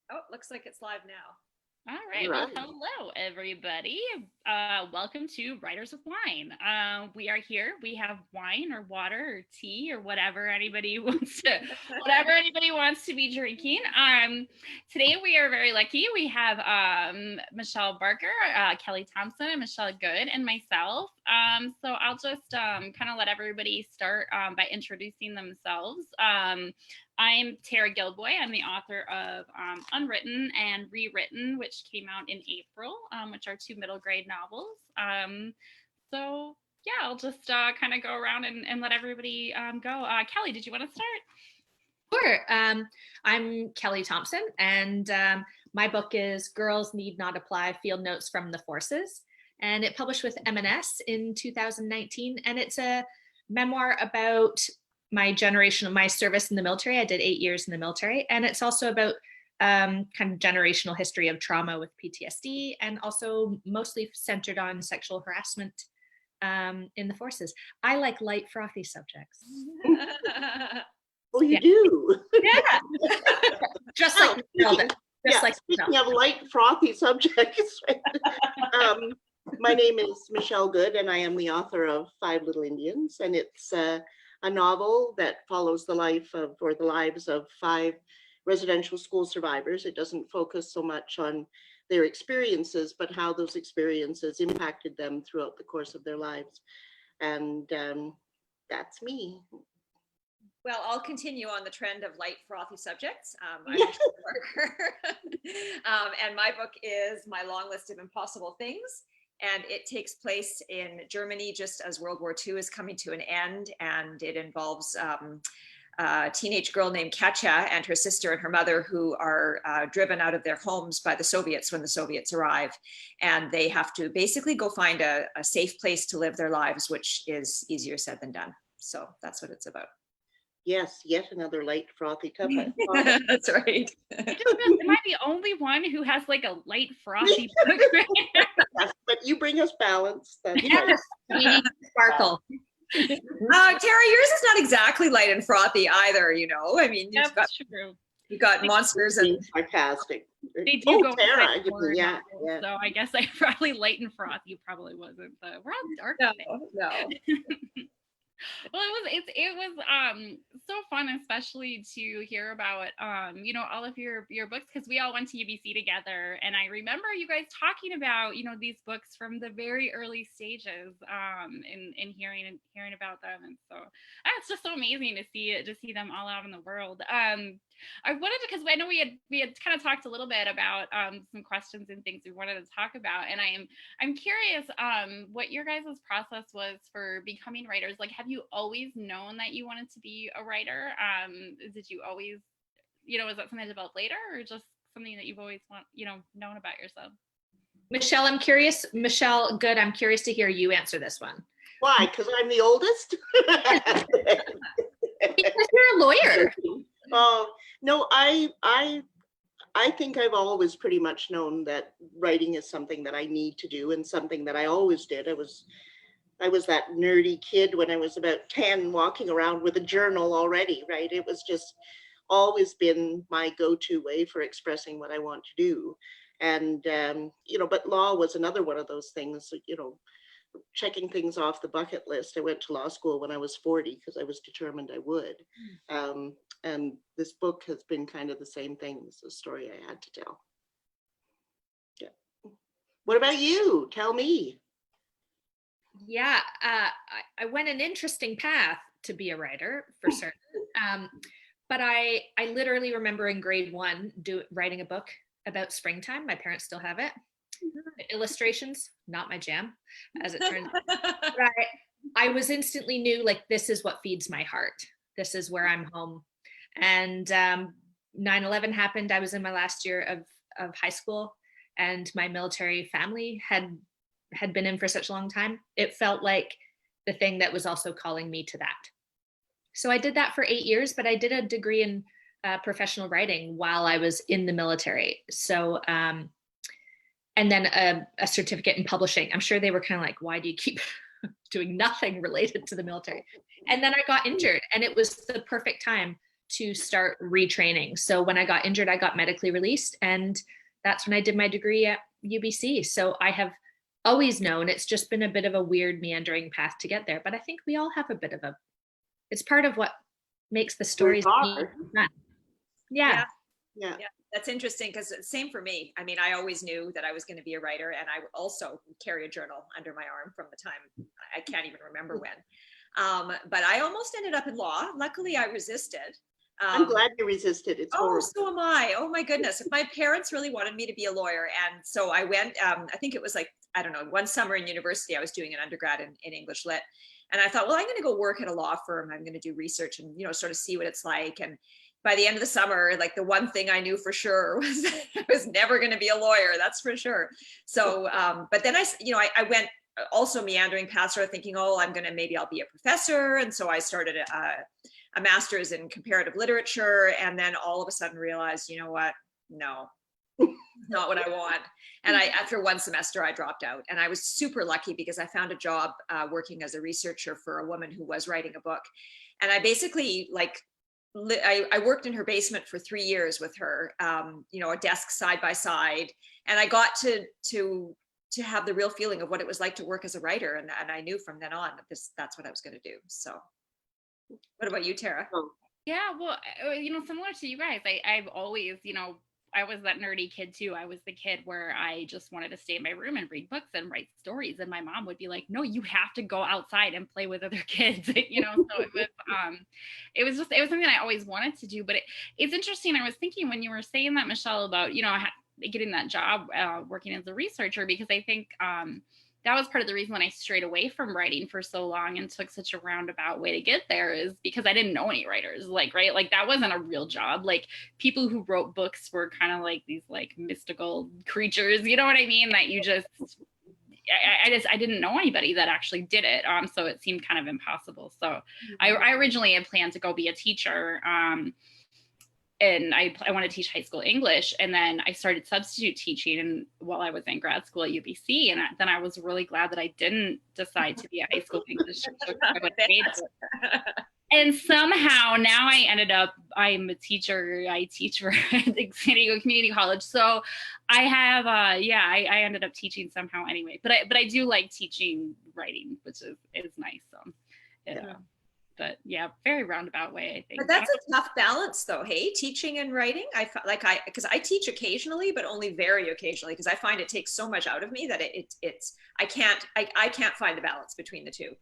Oh, looks like it's live now. All right. Well, hello, everybody. Welcome to Writers with Wine. We are here. We have wine or water or tea or whatever anybody wants to be drinking. Today we are very lucky. We have Michelle Barker, Kelly Thompson, and Michelle Good, and myself. So I'll just kind of let everybody start by introducing themselves. I'm Tara Gilboy. I'm the author of Unwritten and Rewritten, which came out in April, which are two middle grade novels. So yeah, I'll just kind of go around and let everybody go. Kelly, did you want to start? Sure. I'm Kelly Thompson, and my book is Girls Need Not Apply, Field Notes from the Forces. And it published with M&S in 2019. And it's a memoir about my generation of my service in the military. I did 8 years in the military. And it's also about kind of generational history of trauma with PTSD, and also mostly centered on sexual harassment in the forces. I like light, frothy subjects. Oh, you do? Yeah. Just like speaking of light, frothy subjects. My name is Michelle Good, and I am the author of Five Little Indians, and it's a novel that follows the lives of 5 residential school survivors. It doesn't focus so much on their experiences, but how those experiences impacted them throughout the course of their lives. And that's me. Well, I'll continue on the trend of light, frothy subjects. I'm Michelle Barker. And my book is My Long List of Impossible Things. And it takes place in Germany just as World War II is coming to an end. And it involves a teenage girl named Katya and her sister and her mother, who are driven out of their homes by the Soviets when the Soviets arrive. And they have to basically go find a safe place to live their lives, which is easier said than done. So that's what it's about. Yes, yet another light, frothy cup. That's right. Am I the only one who has like a light, frothy book? Yes, but you bring us balance. That's yes, right. Sparkle. Tara, yours is not exactly light and frothy either, you know. I mean, you've got monsters and sarcastic. They do go Tara, yeah. So I guess I probably light and frothy probably wasn't, but we're all dark. No. Well, it was so fun, especially to hear about all of your books, because we all went to UBC together, and I remember you guys talking about these books from the very early stages, in hearing about them, and so it's just so amazing to see them all out in the world. I wanted to, because I know we had kind of talked a little bit about some questions and things we wanted to talk about, and I'm curious what your guys' process was for becoming writers. Like, have you always known that you wanted to be a writer? Did you always, was that something that developed later, or just something that you've always known about yourself? Michelle, I'm curious. Michelle Good, I'm curious to hear you answer this one. Why? Because I'm the oldest? Because you're a lawyer. Oh, no, I think I've always pretty much known that writing is something that I need to do, and something that I always did. I was that nerdy kid when I was about 10, walking around with a journal already, right? It was just always been my go-to way for expressing what I want to do. And, but law was another one of those things, checking things off the bucket list. I went to law school when I was 40 because I was determined I would. And this book has been kind of the same thing. It's a story I had to tell. Yeah. What about you? Tell me. Yeah, I went an interesting path to be a writer, for certain. But I literally remember in grade 1 writing a book about springtime. My parents still have it. The illustrations, not my jam, as it turns out. But I was instantly knew, like, this is what feeds my heart. This is where I'm home. And 9/11 happened. I was in my last year of high school, and my military family had been in for such a long time. It felt like the thing that was also calling me to that. So I did that for 8 years, but I did a degree in professional writing while I was in the military. So, and then a certificate in publishing. I'm sure they were kind of like, why do you keep doing nothing related to the military? And then I got injured, and it was the perfect time to start retraining. So when I got injured, I got medically released, and that's when I did my degree at UBC. So I have always known. It's just been a bit of a weird meandering path to get there, but I think we all have a bit of it's part of what makes the stories fun. Yeah. That's interesting, because same for me. I mean, I always knew that I was going to be a writer, and I also carry a journal under my arm from the time I can't even remember when. But I almost ended up in law. Luckily, I resisted. I'm glad you resisted. It's horrible. So am I. Oh my goodness. If my parents really wanted me to be a lawyer. And so I went, I think it was like, I don't know, one summer in university, I was doing an undergrad in English Lit. And I thought, well, I'm going to go work at a law firm. I'm going to do research and, sort of see what it's like. And by the end of the summer, like the one thing I knew for sure was I was never going to be a lawyer. That's for sure. So, but then I went also meandering past sort of thinking, oh, maybe I'll be a professor. And so I started a master's in comparative literature, and then all of a sudden realized, you know what? No, not what I want. And after one semester, I dropped out, and I was super lucky because I found a job working as a researcher for a woman who was writing a book. And I basically I worked in her basement for 3 years with her, a desk side by side. And I got to have the real feeling of what it was like to work as a writer. And I knew from then on that that's what I was going to do. So what about you, Tara? Yeah, well, similar to you guys, I've always, I was that nerdy kid too. I was the kid where I just wanted to stay in my room and read books and write stories. And my mom would be like, no, you have to go outside and play with other kids, So it was something I always wanted to do. But it's interesting. I was thinking when you were saying that, Michelle, about, getting that job working as a researcher, because I think that was part of the reason when I strayed away from writing for so long and took such a roundabout way to get there, is because I didn't know any writers, right? Like that wasn't a real job. Like people who wrote books were kind of like these like mystical creatures, you know what I mean? That you just, I didn't know anybody that actually did it. So it seemed kind of impossible. So I originally had planned to go be a teacher. And I wanted to teach high school English. And then I started substitute teaching while I was in grad school at UBC. And then I was really glad that I didn't decide to be a high school English teacher. And somehow now I'm a teacher. I teach for San Diego Community College. So I have, I ended up teaching somehow anyway. But I do like teaching writing, which is nice. So yeah. But yeah, very roundabout way, I think. But that's a tough balance though. Hey, teaching and writing. Because I teach occasionally, but only very occasionally, because I find it takes so much out of me that I can't find the balance between the two.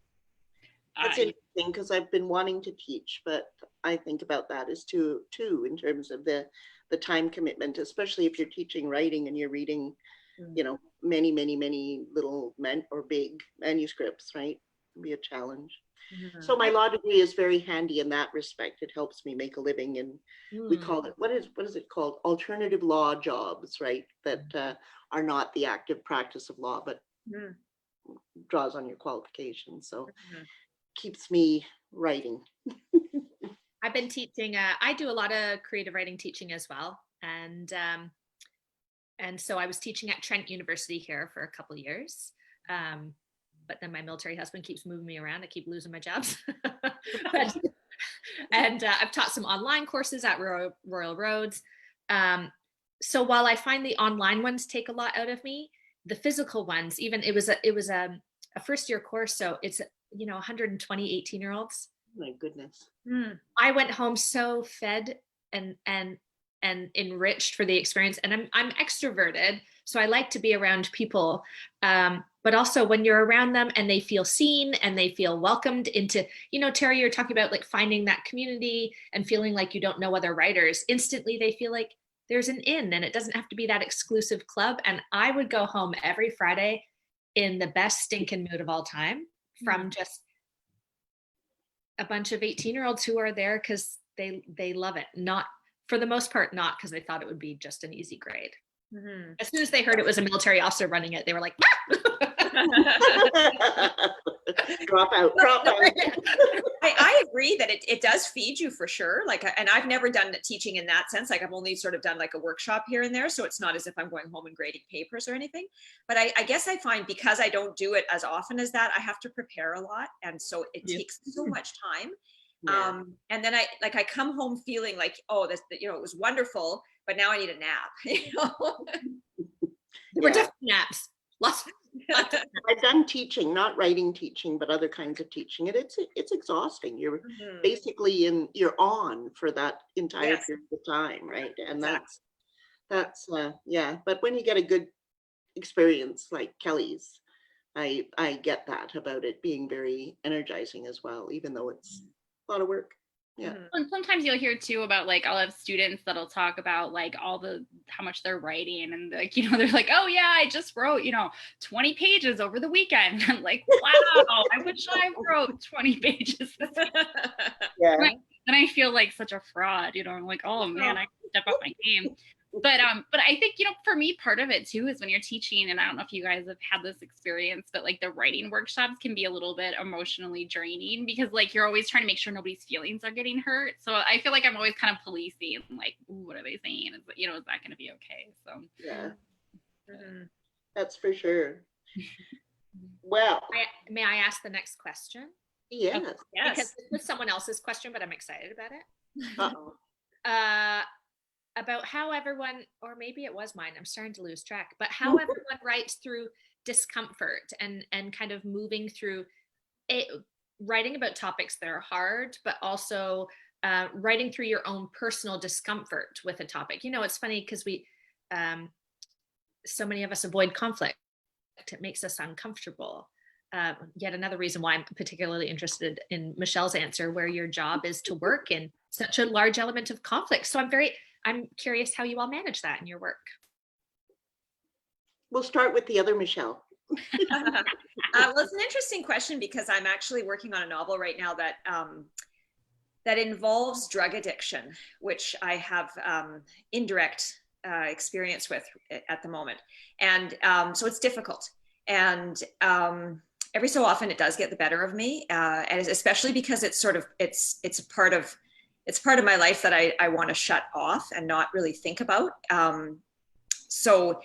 That's interesting, because I've been wanting to teach, but I think about that as too in terms of the time commitment, especially if you're teaching writing and you're reading, many, many, many little or big manuscripts, right? It'd be a challenge. Mm-hmm. So my law degree is very handy in that respect. It helps me make a living, and we call it, what is it called? Alternative law jobs, right? That are not the active practice of law, but draws on your qualifications. So keeps me writing. I've been teaching, I do a lot of creative writing teaching as well. And so I was teaching at Trent University here for a couple of years. But then my military husband keeps moving me around. I keep losing my jobs. And I've taught some online courses at Royal Roads. So while I find the online ones take a lot out of me, the physical ones, even it was a first year course. So it's, 120 18-year-olds. My goodness. I went home so fed and enriched for the experience. And I'm extroverted, so I like to be around people. But also when you're around them and they feel seen and they feel welcomed into, Tara, you're talking about like finding that community and feeling like you don't know other writers. Instantly, they feel like there's an in, and it doesn't have to be that exclusive club. And I would go home every Friday in the best stinking mood of all time from just a bunch of 18-year-olds who are there because they love it. Not, for the most part, not because they thought it would be just an easy grade. Mm-hmm. As soon as they heard it was a military officer running it, they were like, drop out. I agree that it does feed you for sure. And I've never done teaching in that sense. I've only sort of done like a workshop here and there. So it's not as if I'm going home and grading papers or anything. But I guess I find, because I don't do it as often as that, I have to prepare a lot. And so it takes so much time. Yeah. And then I come home feeling like, oh, this, you know, it was wonderful, but now I need a nap. You know? There were Yeah. definitely naps. Lots. I've done teaching, not writing teaching, but other kinds of teaching, and it's exhausting. You're Mhm. basically you're on for that entire Yes, period of time, right? And exactly. that's yeah. But when you get a good experience like Kelly's, I get that about it being very energizing as well, even though it's a lot of work. Yeah. Mhm. And sometimes you'll hear too about like I'll have students that'll talk about like how much they're writing and like, you know, they're like, oh yeah, I just wrote, you know, 20 pages over the weekend. I'm like, wow, I wish I wrote 20 pages this week. Yeah. Then I feel like such a fraud, you know, I'm like, oh man, I can step up my game. But I think, you know, for me, part of it too is when you're teaching, and I don't know if you guys have had this experience, but like the writing workshops can be a little bit emotionally draining because like you're always trying to make sure nobody's feelings are getting hurt. So I feel like I'm always kind of policing, like, ooh, what are they saying? Is, you know, is that going to be okay? So Yeah, Mhm. that's for sure. Well, May I ask the next question? yes. Because Yes. this was someone else's question, but I'm excited about it. Uh-oh. About how everyone, or maybe it was mine, I'm starting to lose track, but how everyone writes through discomfort and kind of moving through it, writing about topics that are hard, but also writing through your own personal discomfort with a topic. You know, it's funny because so many of us avoid conflict. It makes us uncomfortable. Yet another reason why I'm particularly interested in Michelle's answer, where your job is to work in such a large element of conflict. So I'm curious how you all manage that in your work. We'll start with the other Michelle. Well, it's an interesting question because I'm actually working on a novel right now that that involves drug addiction, which I have indirect experience with at the moment, and so it's difficult. And every so often, it does get the better of me, and especially because it's sort of it's a part of my life that I want to shut off and not really think about. So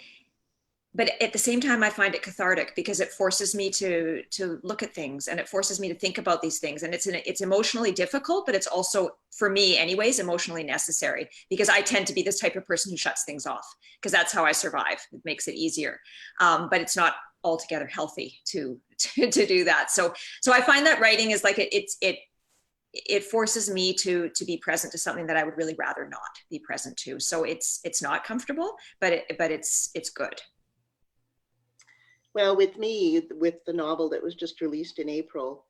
but at the same time, I find it cathartic because it forces me to look at things, and it forces me to think about these things. And it's emotionally difficult, but it's also, for me anyways, emotionally necessary, because I tend to be this type of person who shuts things off because that's how I survive. It makes it easier. But it's not altogether healthy to do that. So I find that writing is like it forces me to be present to something that I would really rather not be present to. So it's not comfortable, but it's good. Well, with me, with the novel that was just released in April,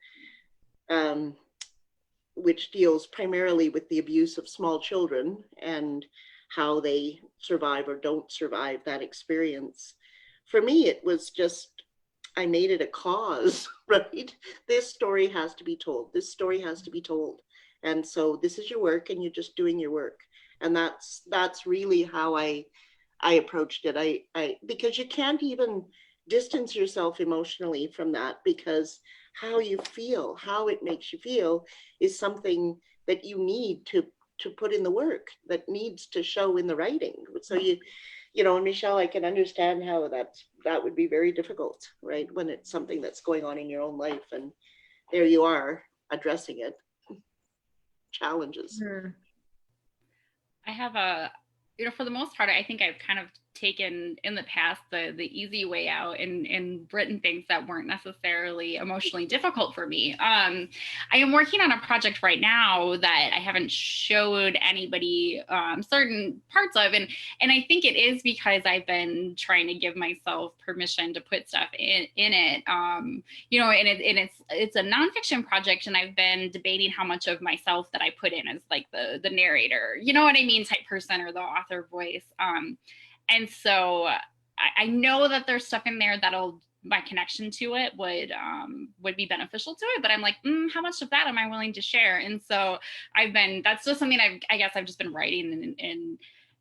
which deals primarily with the abuse of small children and how they survive or don't survive that experience. For me, it was just, I made it a cause, right? This story has to be told. This story has to be told. And so this is your work and you're just doing your work. And that's really how I approached it. I because you can't even distance yourself emotionally from that, because how you feel, how it makes you feel, is something that you need to put in the work, that needs to show in the writing. So you know, Michelle, I can understand how that would be very difficult, right? When it's something that's going on in your own life, and there you are addressing it. Challenges. I have you know, for the most part, I think I've kind of taken in the past the easy way out and written things that weren't necessarily emotionally difficult for me. I am working on a project right now that I haven't showed anybody certain parts of, and I think it is because I've been trying to give myself permission to put stuff in it. You know, and it's a nonfiction project, and I've been debating how much of myself that I put in as like the narrator, you know what I mean, type person, or the author voice. And so I know that there's stuff in there that'll, my connection to it would be beneficial to it, but I'm like, how much of that am I willing to share? And so that's just something I guess I've just been writing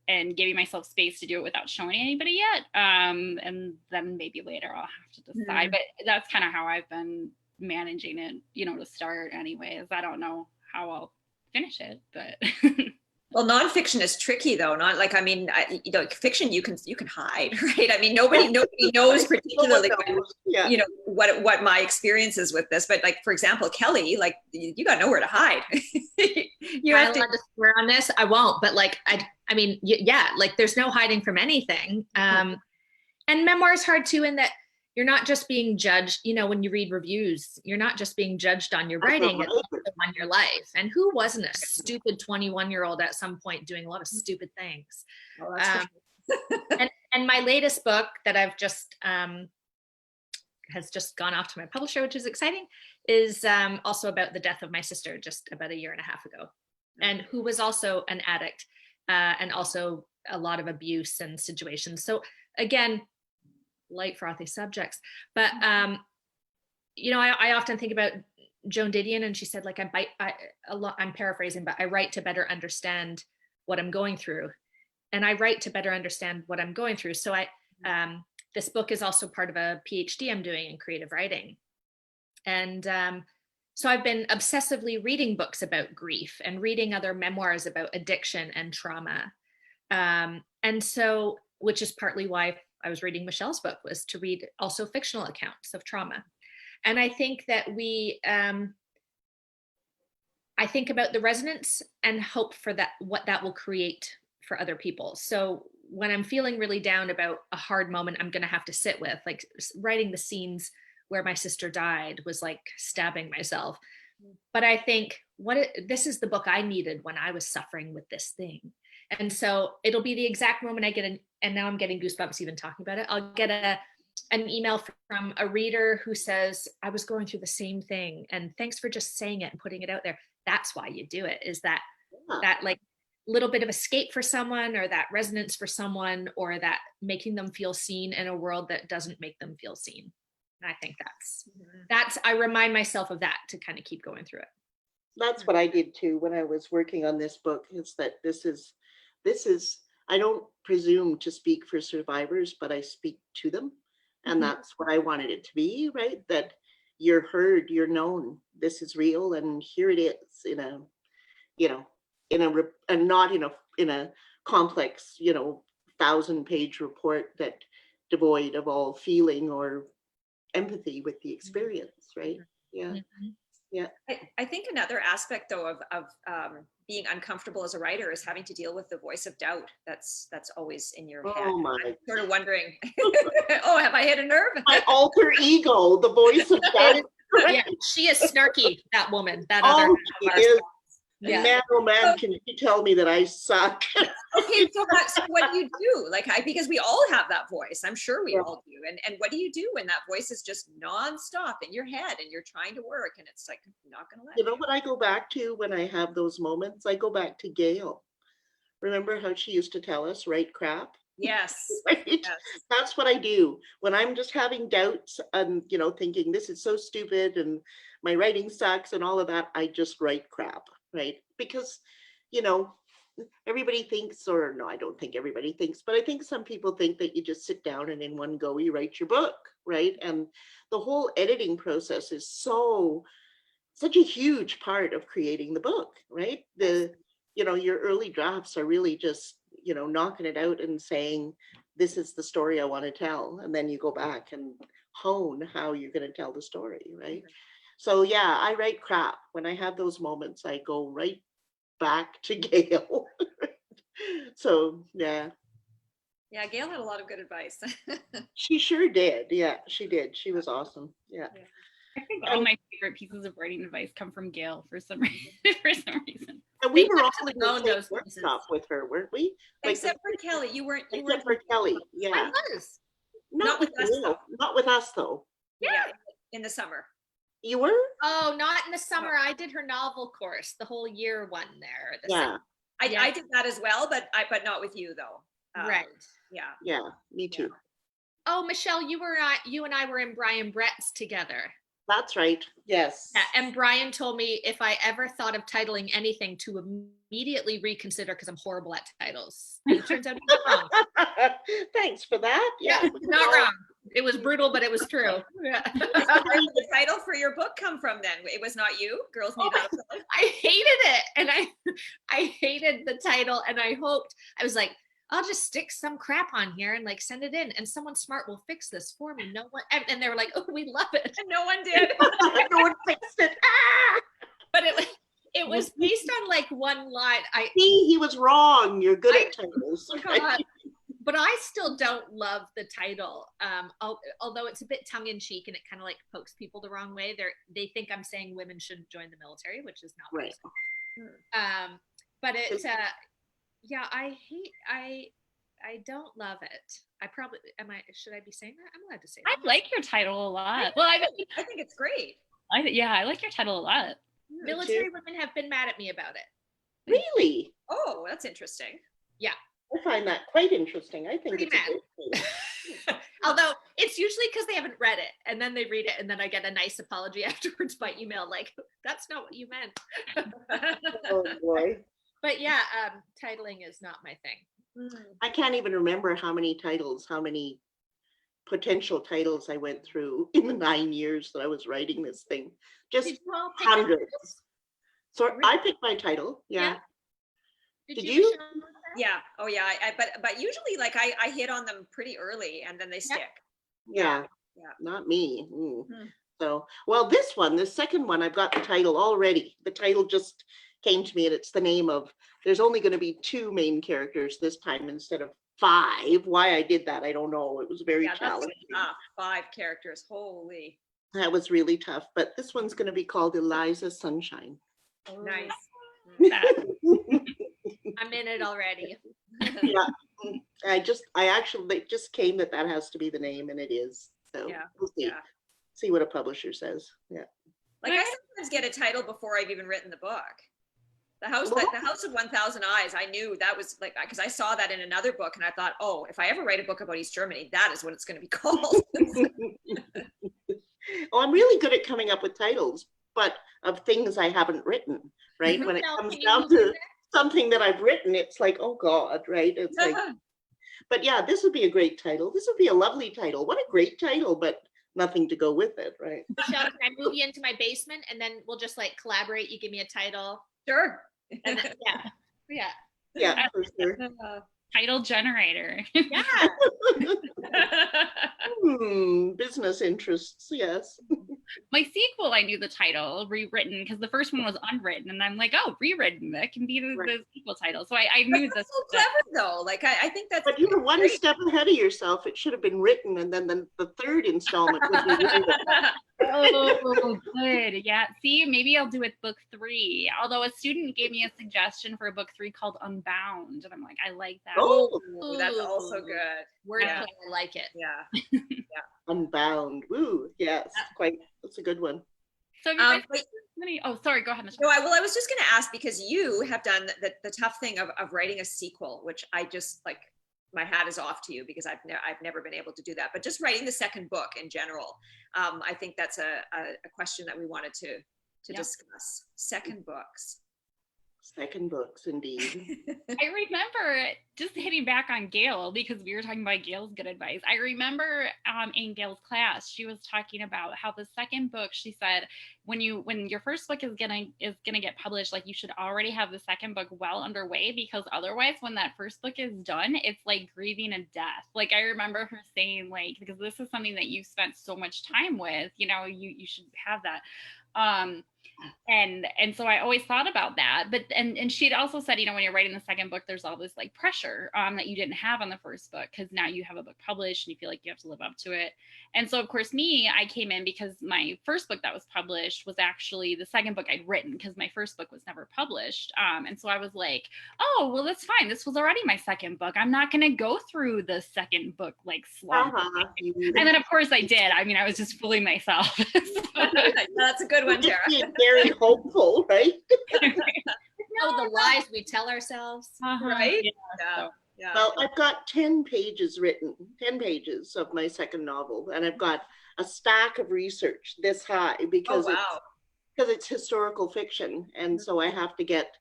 and giving myself space to do it without showing anybody yet. And then maybe later I'll have to decide, but that's kind of how I've been managing it, you know, to start anyways. I don't know how I'll finish it, but Well, nonfiction is tricky though. Not like, I mean, fiction you can hide, right? I mean, nobody knows particularly Yeah. what my experience is with this. But like, for example, Kelly, like you got nowhere to hide. You I'm have to. allowed to swear on this. I won't, but like, I mean, yeah, like there's no hiding from anything. And memoir is hard too, in that you're not just being judged, when you read reviews, you're not just being judged on your writing, it's also on your life. And who wasn't a stupid 21-year-old at some point doing a lot of stupid things? Oh, that's and my latest book that I've just has just gone off to my publisher, which is exciting, is also about the death of my sister just about a year and a half ago, and who was also an addict, and also a lot of abuse and situations. So again, light, frothy subjects. But I often think about Joan Didion, and she said, like, I'm paraphrasing, but I write to better understand what I'm going through, and I write to better understand what I'm going through. So this book is also part of a PhD I'm doing in creative writing, and so I've been obsessively reading books about grief and reading other memoirs about addiction and trauma, and so, which is partly why I was reading Michelle's book, was to read also fictional accounts of trauma. And I think that I think about the resonance and hope for that, what that will create for other people. So when I'm feeling really down about a hard moment I'm going to have to sit with, like writing the scenes where my sister died was like stabbing myself. But I think this is the book I needed when I was suffering with this thing. And so it'll be the exact moment I get and now I'm getting goosebumps even talking about it. I'll get an email from a reader who says, I was going through the same thing, and thanks for just saying it and putting it out there. That's why you do it, is that like little bit of escape for someone, or that resonance for someone, or that making them feel seen in a world that doesn't make them feel seen. And I think that's I remind myself of that to kind of keep going through it. That's what I did too when I was working on this book, is that this is, I don't presume to speak for survivors, but I speak to them. And that's what I wanted it to be, right? That you're heard, you're known, this is real, and here it is in a, and not in a complex, 1,000-page report that devoid of all feeling or empathy with the experience, right? Yeah. Yeah. I think another aspect though of being uncomfortable as a writer is having to deal with the voice of doubt that's always in your head. My. I'm sort of wondering, oh, have I hit a nerve? My alter ego, the voice of doubt. Yeah, she is snarky, that woman. That other she is. Yeah. Man, oh man, can you tell me that I suck? Okay, so what do you do? Like, because we all have that voice. I'm sure we all do. And what do you do when that voice is just nonstop in your head and you're trying to work and it's like not going to let you know what I go back to when I have those moments? I go back to Gail. Remember how she used to tell us, write crap? Yes. Right? Yes. That's what I do when I'm just having doubts and thinking this is so stupid and my writing sucks and all of that. I just write crap, right? Because everybody thinks, or no, I don't think everybody thinks, but I think some people think that you just sit down and in one go you write your book, right? And the whole editing process is such a huge part of creating the book, right? Your early drafts are really just knocking it out and saying, this is the story I want to tell. And then you go back and hone how you're going to tell the story, right? So yeah, I write crap. When I have those moments, I go right back to Gail. So yeah. Yeah, Gail had a lot of good advice. She sure did. Yeah, she did. She was awesome. Yeah. I think all my favorite pieces of writing advice come from Gail for some reason. And we were all in the same workshop with her, weren't we? Except for Kelly, you weren't. Except for Kelly, yeah. I was. Not with us though. Not with us though. Yeah, in the summer. You were? Oh, not in the summer. I did her novel course, the whole year one there. Yeah. I did that as well, but not with you though. Right. Yeah. Yeah, me too. Oh, Michelle, you and I were in Brian Brett's together. That's right. Yes. Yeah, and Brian told me if I ever thought of titling anything to immediately reconsider because I'm horrible at titles. It turns out he was wrong. Thanks for that. Yeah, not wrong. It was brutal, but it was true. Where did the title for your book come from then? It was not you? Girls Need Outside? I hated it. And I hated the title. And I was like, I'll just stick some crap on here and like send it in. And someone smart will fix this for me. No one, and they were like, oh, we love it. And no one did. No one fixed it. Ah! But it was based on like one line. See, he was wrong. You're good at titles. Forgot. But I still don't love the title. Although it's a bit tongue in cheek and it kind of like pokes people the wrong way. They think I'm saying women shouldn't join the military, which is not Right. But it, yeah, I don't love it. Should I be saying that? I'm allowed to say that. I like your title a lot. Well, I think it's great. I like your title a lot. Military women have been mad at me about it. Really? Oh, that's interesting. Yeah. I find that quite interesting. I think Pretty it's a great thing. Although it's usually because they haven't read it and then they read it and then I get a nice apology afterwards by email like, that's not what you meant. Oh boy. But yeah, titling is not my thing. I can't even remember how many potential titles I went through in the 9 years that I was writing this thing. Just Did you all pick hundreds. So Really? I picked my title. Yeah. Did you? Michelle? Yeah. Oh yeah. But usually like I hit on them pretty early and then they stick. Yeah. Yeah. Not me. So, well, this second one, I've got the title already. The title just came to me and it's the name of, there's only going to be 2 main characters this time instead of 5. Why I did that, I don't know. It was very challenging. 5 characters. Holy. That was really tough. But this one's going to be called Eliza Sunshine. Nice. I'm in it already. Yeah. I actually, it just came that has to be the name and it is. So Yeah. we'll see. Yeah. See what a publisher says. Yeah. Like I sometimes get a title before I've even written the book. The House of 1,000 Eyes, I knew that was like, because I saw that in another book and I thought, oh, if I ever write a book about East Germany, that is what it's going to be called. Oh, I'm really good at coming up with titles, but of things I haven't written, right? When it comes down to something that I've written, it's like, oh God, right? It's like, but yeah, this would be a great title. This would be a lovely title. What a great title, but nothing to go with it, right? Michelle, can I move you into my basement and then we'll just like collaborate? You give me a title. Sure. And then, yeah. Yeah, for sure. Title generator. Yeah. Business interests, yes. My sequel, I knew the title, Rewritten, because the first one was Unwritten, and I'm like, oh, Rewritten, that can be the sequel title. So I knew this. So clever though. Like I think that's. But you were one step ahead of yourself. It should have been written, and then the third installment would be written. Oh, good. Yeah. See, maybe I'll do it book 3. Although a student gave me a suggestion for a book 3 called Unbound, and I'm like, I like that. Oh, That's also good. Wordplay, Yeah. I like it. Yeah. Unbound. Woo, yes, that's a good one. So have you guys oh, sorry, go ahead, Michelle. No, I was just going to ask because you have done the tough thing of writing a sequel, which I just like. My hat is off to you because I've never been able to do that. But just writing the second book in general, I think that's a question that we wanted to discuss. Second books. Second books, indeed. I remember just hitting back on Gail because we were talking about Gail's good advice. I remember in Gail's class, she was talking about how the second book, she said, when your first book is gonna get published, like you should already have the second book well underway, because otherwise when that first book is done, it's like grieving a death. Like I remember her saying, like, because this is something that you spent so much time with, you should have that. And so I always thought about that, but and she'd also said, when you're writing the second book, there's all this like pressure that you didn't have on the first book, because now you have a book published and you feel like you have to live up to it. And so of course I came in because my first book that was published was actually the second book I'd written, because my first book was never published. And so I was like, oh well, that's fine, this was already my second book, I'm not going to go through the second book like slump. And then of course I did. I mean, I was just fooling myself. That's a good one, Tara. Very hopeful, right? The lies we tell ourselves. Right? Yeah. Well, I've got 10 pages written, 10 pages of my second novel, and I've got a stack of research this high because it's historical fiction, and so I have to get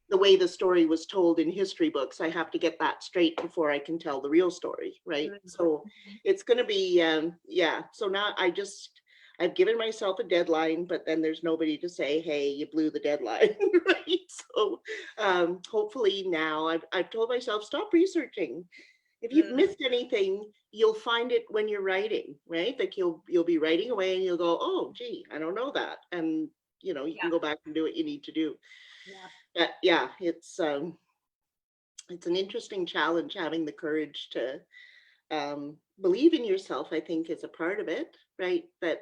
the way the story was told in history books. I have to get that straight before I can tell the real story, right? So it's going to be, yeah. So now I've given myself a deadline, but then there's nobody to say, hey, you blew the deadline, right? So hopefully now I've told myself, stop researching. If you've missed anything, you'll find it when you're writing, right? Like you'll be writing away and you'll go, oh, gee, I don't know that. And, you know, you can go back and do what you need to do. Yeah. But yeah, it's an interesting challenge, having the courage to believe in yourself, I think, is a part of it, right? That,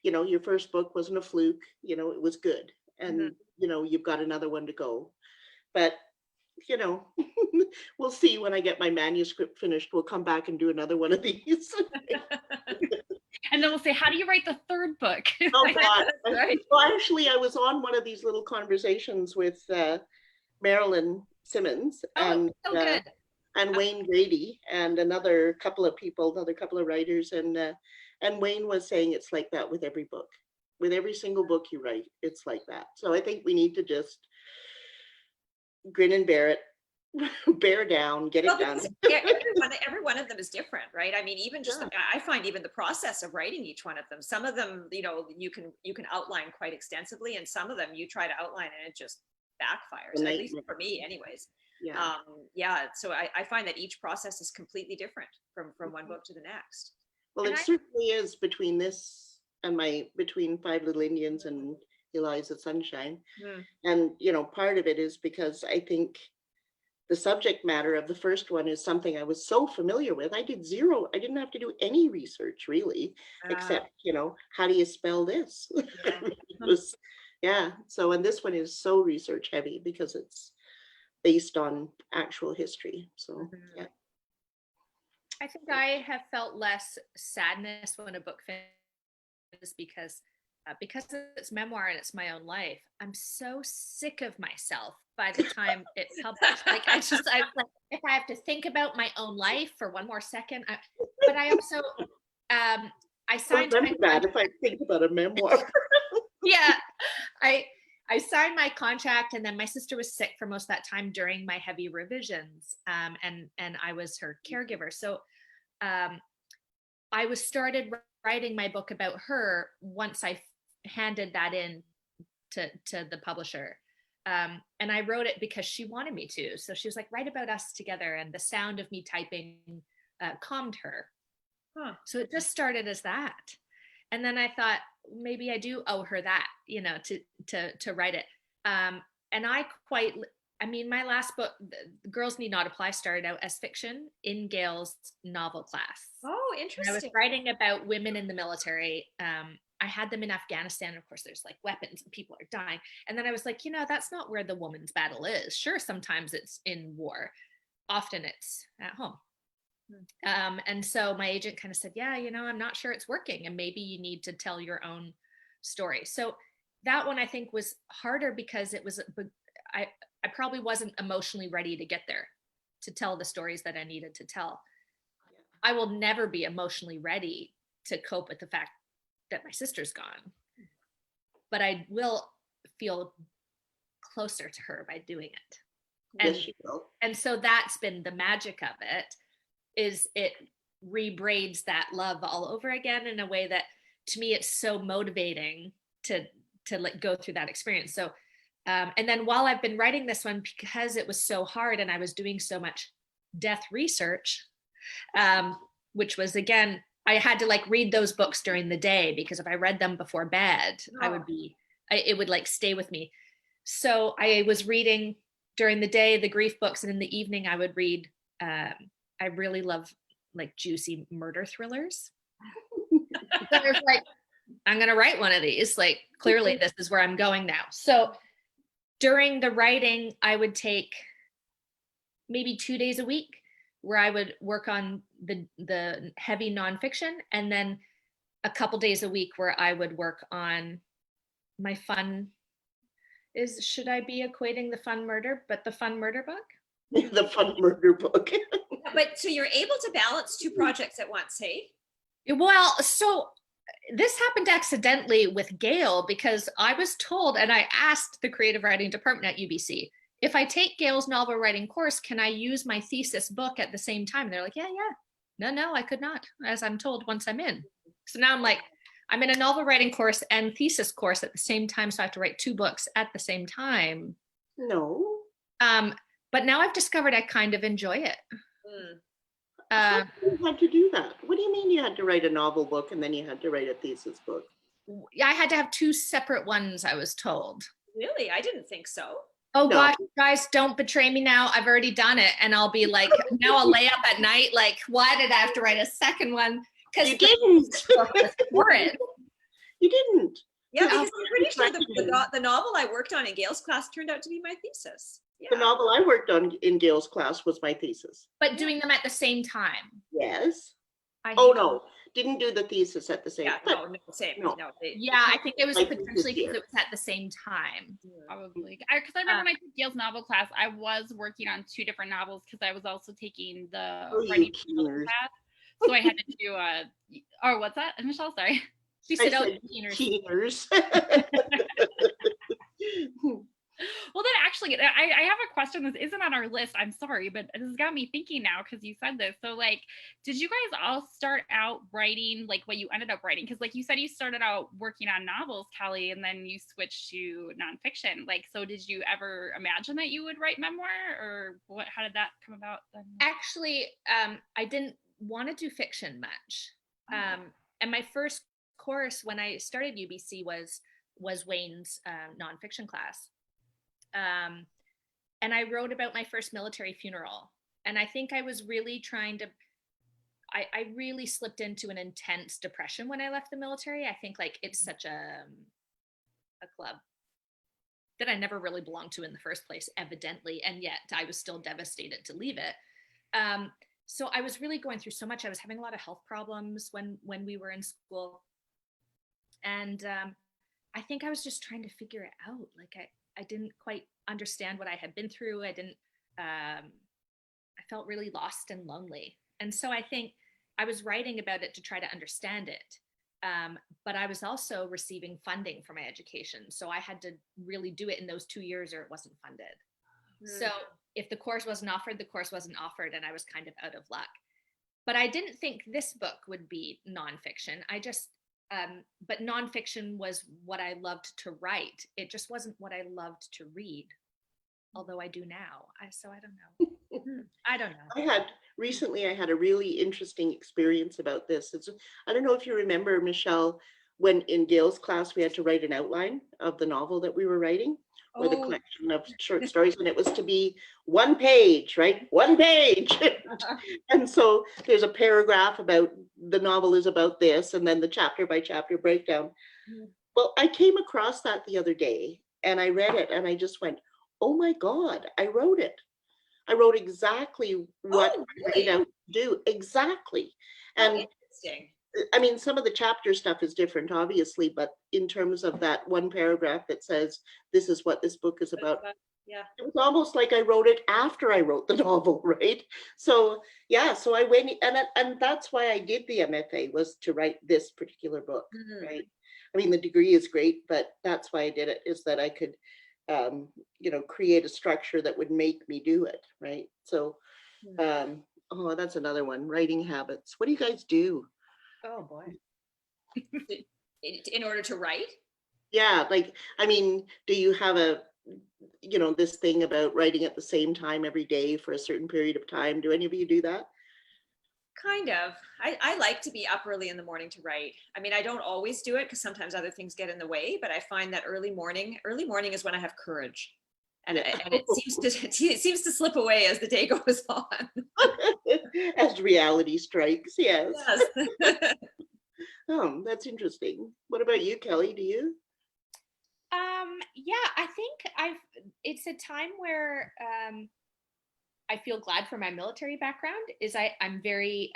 you know, your first book wasn't a fluke, you know, it was good. And, you know, you've got another one to go. But, you know, we'll see when I get my manuscript finished. We'll come back and do another one of these. And then we'll say, how do you write the third book? Oh, God. Right. Well, actually, I was on one of these little conversations with Marilyn Simmons and so good. and Wayne Grady and another couple of writers, and Wayne was saying it's like that with every book, with every single book you write, it's like that. So I think we need to just grin and bear it, bear down, get it done. Every one of them is different, right? I mean, even just I find even the process of writing each one of them, some of them, you know, you can outline quite extensively, and some of them you try to outline and it just backfires, at least for me anyways. So I find that each process is completely different from one book to the next. Well, it certainly is between this and between Five Little Indians and Eliza Sunshine. And, you know, part of it is because I think the subject matter of the first one is something I was so familiar with. I didn't have to do any research really, except, you know, how do you spell this? So, and this one is so research heavy because it's based on actual history. So, yeah. I think I have felt less sadness when a book finishes because it's memoir and it's my own life. I'm so sick of myself by the time it's published. Like I'm like, if I have to think about my own life for one more second, but I also I signed my contract. If I think about a memoir. Yeah, I signed my contract, and then my sister was sick for most of that time during my heavy revisions, and I was her caregiver. So I was started writing my book about her once I handed that in to the publisher, and I wrote it because she wanted me to. So she was like, write about us together, and the sound of me typing calmed her. So it just started as that. And then I thought, maybe I do owe her that, you know, to write it. And my last book, Girls Need Not Apply, started out as fiction in Gail's novel class. Oh, interesting. And I was writing about women in the military. I had them in Afghanistan. Of course, there's like weapons and people are dying. And then I was like, you know, that's not where the woman's battle is. Sure, sometimes it's in war. Often it's at home. And so my agent kind of said, yeah, you know, I'm not sure it's working, and maybe you need to tell your own story. So that one I think was harder because it was, I probably wasn't emotionally ready to get there to tell the stories that I needed to tell. I will never be emotionally ready to cope with the fact that my sister's gone, but I will feel closer to her by doing it. Yes, you will. And so that's been the magic of it. Is it rebraids that love all over again in a way that, to me, it's so motivating to like go through that experience. So, and then while I've been writing this one, because it was so hard and I was doing so much death research, which was, again, I had to like read those books during the day, because if I read them before bed, it would like stay with me. So I was reading during the day the grief books, and in the evening I would read, I really love like juicy murder thrillers. So I was like, I'm going to write one of these. Like, clearly this is where I'm going now. So during the writing, I would take maybe 2 days a week where I would work on the heavy nonfiction, and then a couple days a week where I would work on my fun. Should I be equating the fun murder, but the fun murder book? The fun murder book. But so you're able to balance two projects at once, hey? Well, so this happened accidentally with Gail, because I was told, and I asked the creative writing department at UBC, if I take Gail's novel writing course, can I use my thesis book at the same time? And they're like, yeah. No, I could not, as I'm told once I'm in. So now I'm like, I'm in a novel writing course and thesis course at the same time. So I have to write 2 books at the same time. No. But now I've discovered I kind of enjoy it. How you had to do that? What do you mean you had to write a novel book and then you had to write a thesis book? I had to have 2 separate ones, I was told. Really? I didn't think so. Oh No. gosh, guys, don't betray me now. I've already done it. And I'll be like, now I'll lay up at night, like, why did I have to write a second one? Because You didn't. horrid. You didn't. Yeah, Yeah. because I'm pretty sure the novel I worked on in Gail's class turned out to be my thesis. Yeah. The novel I worked on in Gail's class was my thesis. But doing them at the same time. Yes. I Oh, hate no. Didn't do the thesis at the same Yeah, time. no, same. No. No, Yeah, I think it was Like potentially this year. because it was at the same time. Probably. Because I remember when I took Gail's novel class, I was working on 2 different novels because I was also taking the Oh, you writing keeners. class. So I had to do or what's that, Michelle? Sorry. She I said, oh, said keeners. keeners. Well, then actually, I have a question. This isn't on our list. I'm sorry, but this has got me thinking now because you said this. So, like, did you guys all start out writing like what you ended up writing? Because, like you said, you started out working on novels, Kelly, and then you switched to nonfiction. Like, so did you ever imagine that you would write memoir, or what? How did that come about then? Actually, I didn't want to do fiction much. And my first course when I started UBC was Wayne's nonfiction class. And I wrote about my first military funeral. And I think I was really trying to, I really slipped into an intense depression when I left the military. I think like it's such a club that I never really belonged to in the first place, evidently. And yet I was still devastated to leave it. So I was really going through so much. I was having a lot of health problems when we were in school. And I think I was just trying to figure it out. Like I didn't quite understand what I had been through. I felt really lost and lonely. And so I think I was writing about it to try to understand it. But I was also receiving funding for my education. So I had to really do it in those 2 years or it wasn't funded. So if the course wasn't offered, the course wasn't offered, and I was kind of out of luck. But I didn't think this book would be nonfiction. But nonfiction was what I loved to write. It just wasn't what I loved to read, although I do now. So I don't know. I don't know. I had a really interesting experience about this. I don't know if you remember, Michelle, when in Gail's class, we had to write an outline of the novel that we were writing, or the collection of short stories, and it was to be 1 page, right? 1 page. And so there's a paragraph about the novel is about this, and then the chapter by chapter breakdown. Well, I came across that the other day and I read it and I just went, oh my God, I wrote it. I wrote exactly what I laid out to do. Exactly. And interesting. I mean, some of the chapter stuff is different, obviously, but in terms of that 1 paragraph that says, this is what this book is about. Yeah. It was almost like I wrote it after I wrote the novel, right? So, yeah, so I went, and that's why I did the MFA, was to write this particular book, right? I mean, the degree is great, but that's why I did it, is that I could, create a structure that would make me do it, right? So, that's another one, writing habits. What do you guys do? Oh boy. In order to write? Yeah, like, I mean, do you have this thing about writing at the same time every day for a certain period of time? Do any of you do that? Kind of. I like to be up early in the morning to write. I mean, I don't always do it because sometimes other things get in the way, but I find that early morning is when I have courage. And it seems to slip away as the day goes on. As reality strikes, yes. Yes. Oh, that's interesting. What about you, Kelly? Do you? Yeah, I think it's a time where I feel glad for my military background. I'm very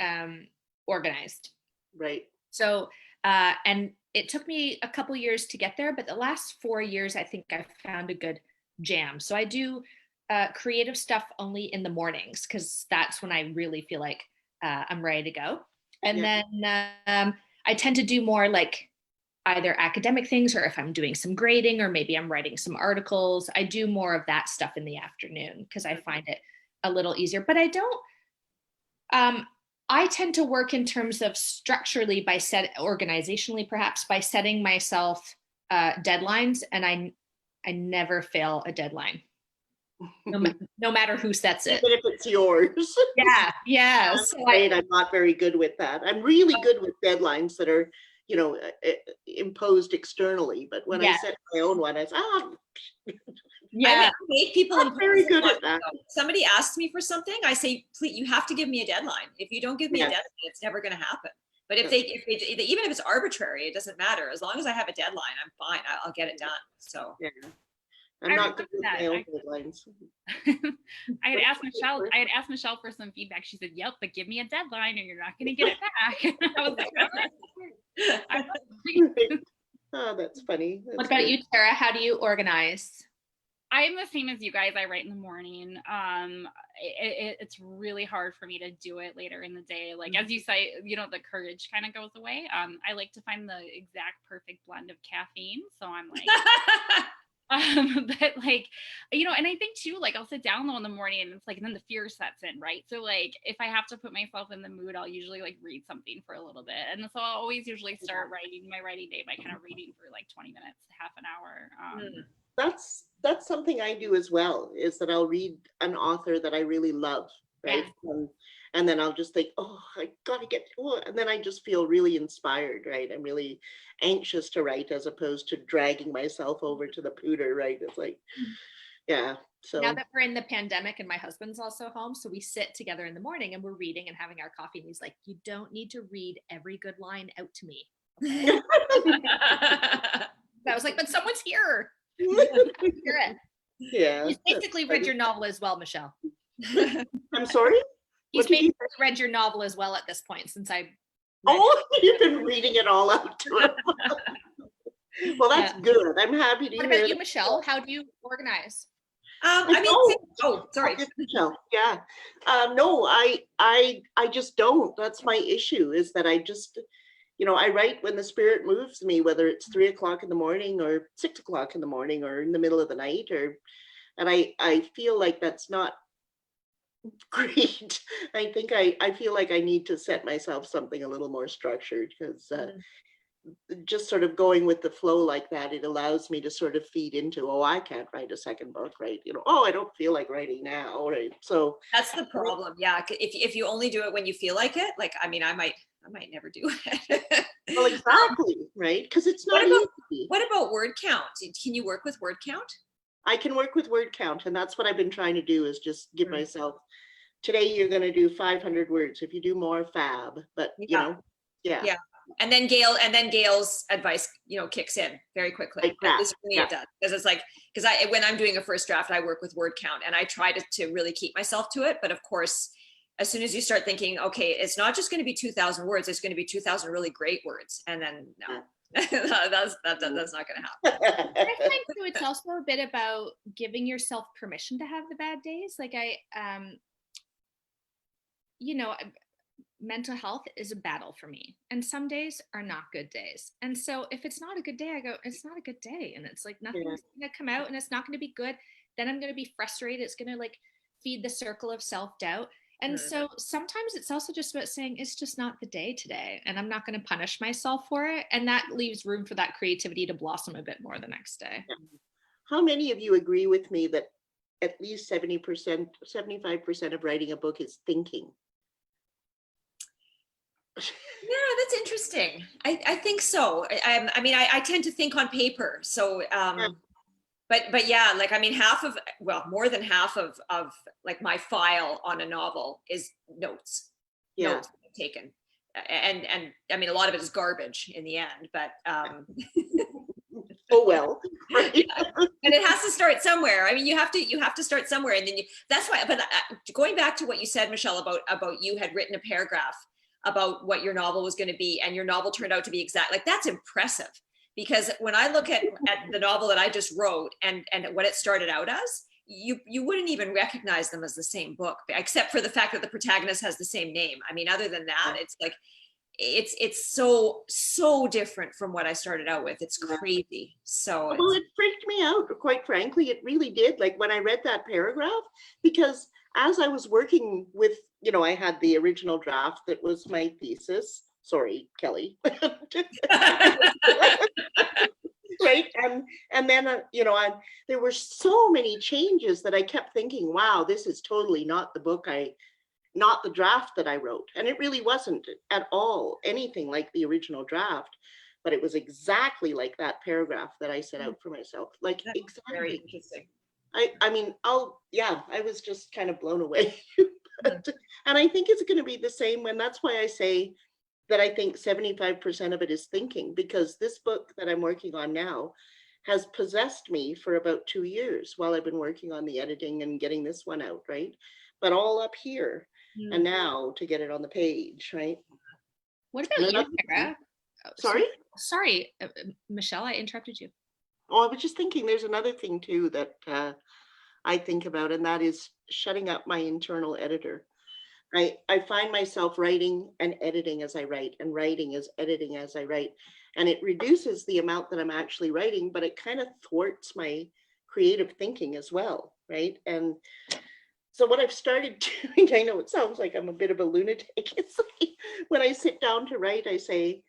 organized. Right. So and it took me a couple years to get there, but the last 4 years I think I found a good jam. So I do creative stuff only in the mornings because that's when I really feel like I'm ready to go. And then I tend to do more like either academic things, or if I'm doing some grading, or maybe I'm writing some articles. I do more of that stuff in the afternoon because I find it a little easier. But I don't, I tend to work in terms of structurally organizationally, perhaps by setting myself deadlines, and I never fail a deadline. No matter who sets it. Even if it's yours. Yeah. I'm afraid I'm not very good with that. I'm really good with deadlines that are, imposed externally. But when I set my own one, I say, I make people I'm very good at that. If somebody asks me for something, I say, please, you have to give me a deadline. If you don't give me a deadline, it's never going to happen. But if they, even if it's arbitrary, it doesn't matter. As long as I have a deadline, I'm fine. I'll get it done. So. Yeah. I'm not good with my own deadlines. I had asked Michelle for some feedback. She said, "Yep, but give me a deadline, or you're not going to get it back." I was like, "Oh, that's funny." What about you, Tara? How do you organize? I'm the same as you guys. I write in the morning. It's really hard for me to do it later in the day. Like, as you say, the courage kind of goes away. I like to find the exact perfect blend of caffeine. So I'm like, but like, and I think too, like, I'll sit down though in the morning, and it's like, and then the fear sets in, right? So like, if I have to put myself in the mood, I'll usually like read something for a little bit. And so I'll always usually start writing my writing day by kind of reading for like 20 minutes, half an hour. That's something I do as well, is that I'll read an author that I really love, right? And then I'll just think, oh, I gotta get, and then I just feel really inspired, right? I'm really anxious to write, as opposed to dragging myself over to the pooter, right? It's like, yeah. So now that we're in the pandemic and my husband's also home, so we sit together in the morning and we're reading and having our coffee, and he's like, you don't need to read every good line out to me. Okay? I was like, but someone's here. Hear it. Yeah. You basically read your novel as well, Michelle. I'm sorry? He's basically read your novel as well at this point, since you've been reading it all out to him. Well, that's good. I'm happy to hear. What about you, Michelle? How do you organize? Sorry, Michelle. Yeah. No, I just don't. That's my issue, is that I just, I write when the spirit moves me, whether it's 3 o'clock in the morning or 6 o'clock in the morning or in the middle of the night, and I feel like that's not great. I think I feel like I need to set myself something a little more structured, because just sort of going with the flow like that, it allows me to sort of feed into, I can't write a second book, right? I don't feel like writing now, right? So that's the problem. Yeah, if you only do it when you feel like it, like, I mean, I might never do it. Well, exactly, right? Because it's not easy. What about word count? Can you work with word count? I can work with word count, and that's what I've been trying to do, is just give myself, today you're going to do 500 words. If you do more, fab. But yeah. And then Gail's advice, kicks in very quickly. Like that. It does, because it's like, when I'm doing a first draft, I work with word count, and I try to really keep myself to it. But of course, as soon as you start thinking, okay, it's not just going to be 2,000 words, it's going to be 2,000 really great words, and then no. that's not going to happen. I think so. It's also a bit about giving yourself permission to have the bad days. Like mental health is a battle for me, and some days are not good days. And so if it's not a good day, I go, it's not a good day, and it's like nothing's going to come out, and it's not going to be good. Then I'm going to be frustrated. It's going to like feed the circle of self-doubt. And so sometimes it's also just about saying, it's just not the day today, and I'm not going to punish myself for it. And that leaves room for that creativity to blossom a bit more the next day. How many of you agree with me that at least 70%, 75% of writing a book is thinking? Yeah, that's interesting. I think so. I tend to think on paper. So, but yeah, like, I mean, more than half of like my file on a novel is notes taken. And I mean, a lot of it is garbage in the end, but, oh, well, right. And it has to start somewhere. I mean, you have to start somewhere, and then that's why, but going back to what you said, Michelle, about you had written a paragraph about what your novel was going to be, and your novel turned out to be exact. Like, that's impressive, because when I look at the novel that I just wrote and what it started out as, you wouldn't even recognize them as the same book, except for the fact that the protagonist has the same name. I mean, other than that, it's like, it's so different from what I started out with. It's crazy. So Well, it freaked me out, quite frankly. It really did. Like when I read that paragraph, because as I was working with, I had the original draft that was my thesis. Sorry, Kelly. Right. And then, there were so many changes that I kept thinking, wow, this is totally not the not the draft that I wrote. And it really wasn't at all anything like the original draft, but it was exactly like that paragraph that I set out for myself. Like that's exactly. very interesting. I mean, I was just kind of blown away. And I think it's going to be the same that's why I say that I think 75% of it is thinking, because this book that I'm working on now has possessed me for about 2 years while I've been working on the editing and getting this one out, right? But all up here, and now to get it on the page, right? What about you, Tara? Sorry? Sorry, Michelle, I interrupted you. Oh, I was just thinking there's another thing too that I think about, and that is shutting up my internal editor. I find myself writing and editing as I write, and writing as editing as I write. And it reduces the amount that I'm actually writing, but it kind of thwarts my creative thinking as well, right? And so what I've started doing, I know it sounds like I'm a bit of a lunatic. It's like when I sit down to write, I say,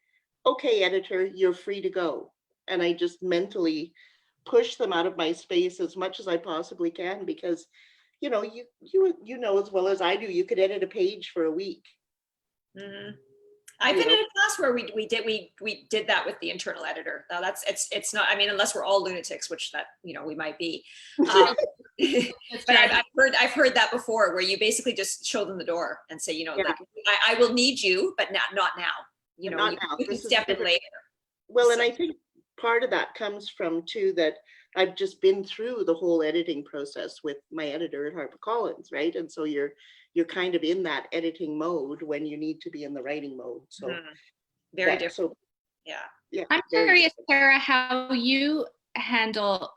okay, editor, you're free to go. And I just mentally push them out of my space as much as I possibly can, because you know as well as I do, you could edit a page for a week. Mm-hmm. I've been in a class where we did that with the internal editor. Now it's not, I mean, unless we're all lunatics, which that, we might be. But I've heard that before, where you basically just show them the door and say, like, I will need you, but not now. Not now. You can step in later. Well, and I think part of that comes from too that I've just been through the whole editing process with my editor at HarperCollins, right? And so you're kind of in that editing mode when you need to be in the writing mode. So very different. So, yeah. I'm curious, Tara, how you handle.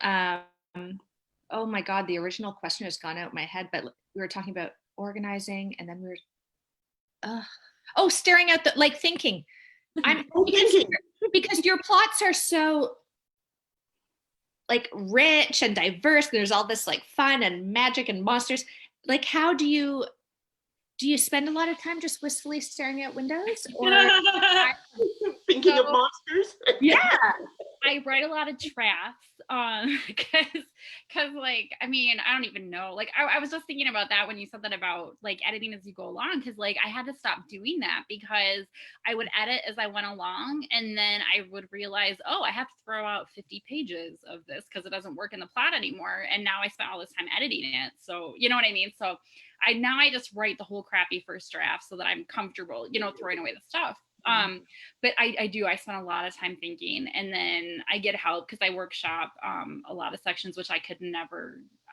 Oh my God, the original question has gone out of my head, but we were talking about organizing, and then we were. Staring at thinking. I'm thinking because your plots are so like rich and diverse. There's all this like fun and magic and monsters. Like, how do you spend a lot of time just wistfully staring out windows, or thinking of monsters? Yeah, I write a lot of drafts because like, I mean, I don't even know, like I was just thinking about that when you said that about like editing as you go along, because like I had to stop doing that because I would edit as I went along, and then I would realize, oh, I have to throw out 50 pages of this because it doesn't work in the plot anymore, and now I spent all this time editing it. So you know what I mean? So I just write the whole crappy first draft so that I'm comfortable, throwing away the stuff. But I spend a lot of time thinking, and then I get help because I workshop a lot of sections, which I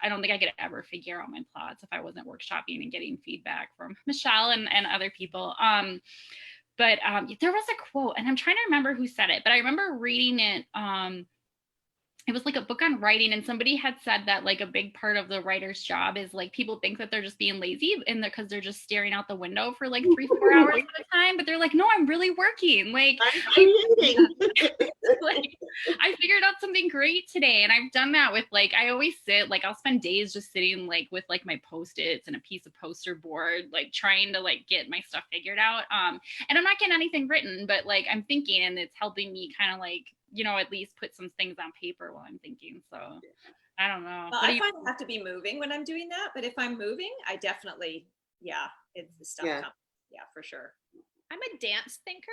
don't think I could ever figure out my plots if I wasn't workshopping and getting feedback from Michelle and other people. But there was a quote, and I'm trying to remember who said it, but I remember reading it. It was like a book on writing, and somebody had said that like a big part of the writer's job is like people think that they're just being lazy and because they're just staring out the window for like 3-4 hours at a time, but they're like, no, I'm really working. Like, like I figured out something great today, and I've done that with like, I always sit like, I'll spend days just sitting like with like my Post-its and a piece of poster board, like trying to like get my stuff figured out. And I'm not getting anything written, but like I'm thinking, and it's helping me kind of like, at least put some things on paper while I'm thinking. So I don't know. Well, I find I have to be moving when I'm doing that, but if I'm moving, I definitely, it's the stuff comes. Yeah, for sure. I'm a dance thinker.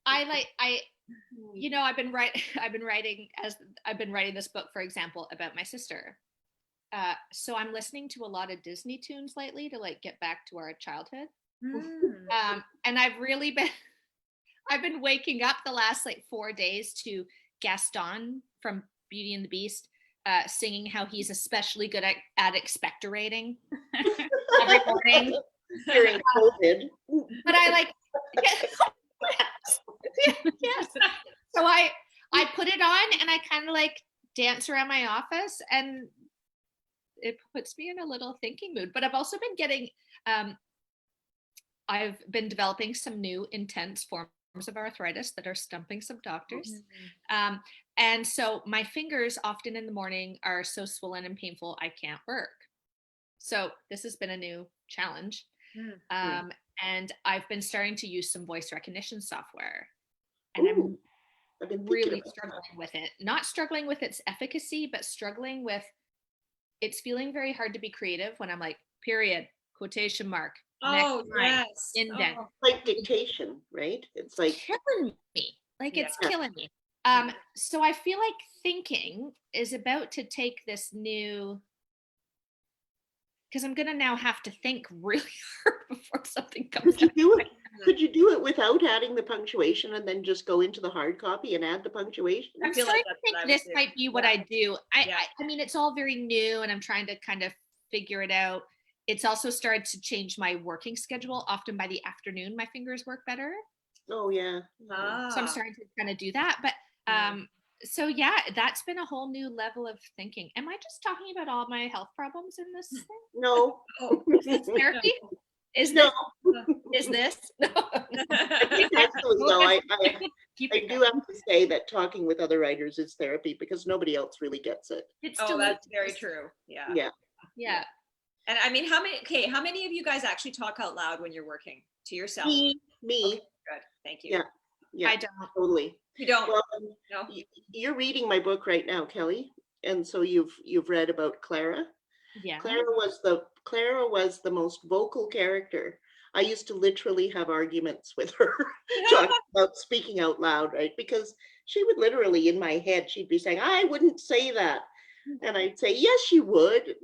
I've been writing this book, for example, about my sister. So I'm listening to a lot of Disney tunes lately to like get back to our childhood. And I've been waking up the last like 4 days to Gaston from Beauty and the Beast singing how he's especially good at expectorating every morning during COVID. But I like yes. So I put it on and I kind of like dance around my office, and it puts me in a little thinking mood. But I've also been getting I've been developing some new intense forms of arthritis that are stumping some doctors. And so my fingers often in the morning are so swollen and painful, I can't work. So this has been a new challenge. And I've been starting to use some voice recognition software. And I've been really struggling with it. Not struggling with its efficacy, but struggling with it's feeling very hard to be creative when I'm like, period, quotation mark. Oh, yes. Indent. Like dictation, right? It's like killing me. Like it's killing me. So I feel like thinking is about to take this new, because I'm gonna now have to think really hard before something comes out. Could you do it without adding the punctuation and then just go into the hard copy and add the punctuation? I'm starting to think this might be what I do. I mean, it's all very new and I'm trying to kind of figure it out. It's also started to change my working schedule. Often by the afternoon, my fingers work better. Oh, yeah. So I'm starting to kind of do that. But so yeah, that's been a whole new level of thinking. Am I just talking about all my health problems in this thing? No. Is this therapy? Is this? No. I think actually, though, I do have to say that talking with other writers is therapy because nobody else really gets it. That's very true. Yeah. And I mean, how many of you guys actually talk out loud when you're working to yourself? Me. Okay, good. Thank you. Yeah. I don't. Totally. You don't? Well, no? You're reading my book right now, Kelly. And so you've read about Clara. Yeah. Clara was the most vocal character. I used to literally have arguments with her talking about speaking out loud, right? Because she would literally in my head, she'd be saying, I wouldn't say that. And I'd say, yes, you would.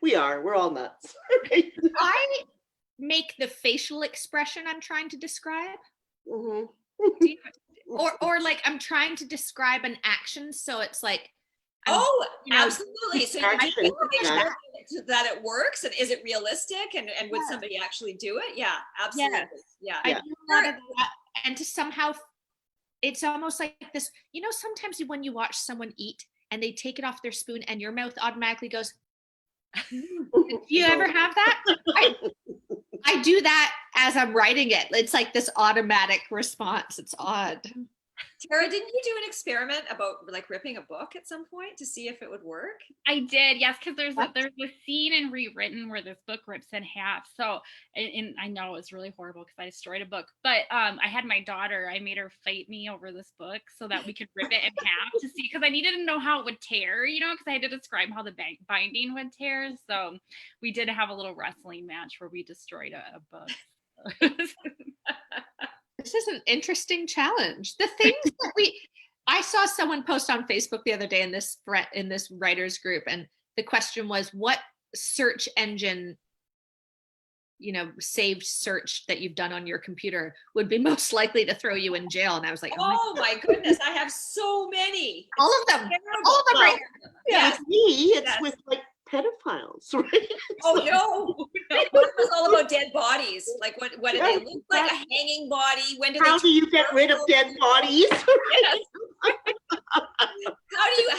We're all nuts. I make the facial expression I'm trying to describe. Or like I'm trying to describe an action. So it's like, absolutely. So you make sure that it works, and is it realistic, and would somebody actually do it? Yeah, absolutely. Yeah. I do a lot of that, and to somehow, it's almost like this. Sometimes when you watch someone eat and they take it off their spoon, and your mouth automatically goes. Do you ever have that? I do that as I'm writing it. It's like this automatic response. It's odd. Tara, didn't you do an experiment about like ripping a book at some point to see if it would work? I did, yes, because there's a scene in Rewritten where this book rips in half. So, and I know it's really horrible because I destroyed a book, but I had my daughter, I made her fight me over this book so that we could rip it in half to see, because I needed to know how it would tear, because I had to describe how the binding would tear. So we did have a little wrestling match where we destroyed a book. This is an interesting challenge. The things that I saw someone post on Facebook the other day in this writers group, and the question was, what search engine, saved search that you've done on your computer would be most likely to throw you in jail? And I was like, oh my goodness, I have so many. All of them right now. Yeah, with me, it's with like pedophiles, right? Oh no. It was all about dead bodies. Like what do they look like? A hanging body? When do How do you get rid of dead bodies?